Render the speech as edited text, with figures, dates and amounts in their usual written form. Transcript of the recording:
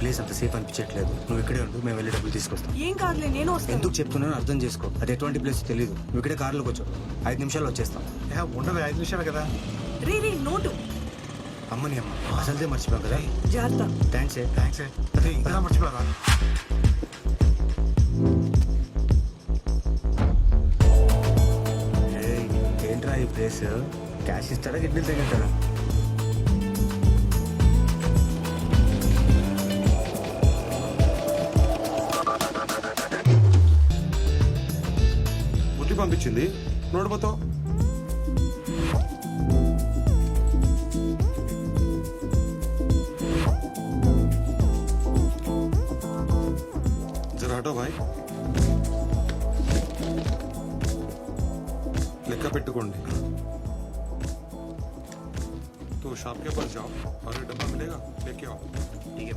Place అంత safe అనిపించట్లేదు. నువ్వు ఇక్కడే ఉండు, మేము వెళ్ళి డబ్బులు తీసుకొస్తాం. ఏం కాదులే, నేను వస్తాను. ఎందుకు చెప్తున్నానో అర్థం చేసుకో. అది ఎటువంటి ప్లేస్ తెలియదు. నువ్వు ఇక్కడే కార్లోకి వచ్చావు, 5 నిమిషాల్లో వచ్చేస్తాం. ఉండదు 5 నిమిషాలు కదా. రీ నోటు. అమ్మని అమ్మ అసలుదే మర్చిపోయాం కదా. జాగ్రత్త. థ్యాంక్స్. అదే ఇంకా మర్చిపోరా. ఏంట్రా ఈ ప్లేస్? క్యాష్ ఇస్తారా, కిడ్నీలు తగ్గుతారా? బుద్ధి పంపించింది, నోడిపోతావు. जरा हटो भाई. लेक्का पेट्टुकोंडी. तो शॉप के पास जाओ और ये डब्बा मिलेगा, लेके आओ. ठीक है.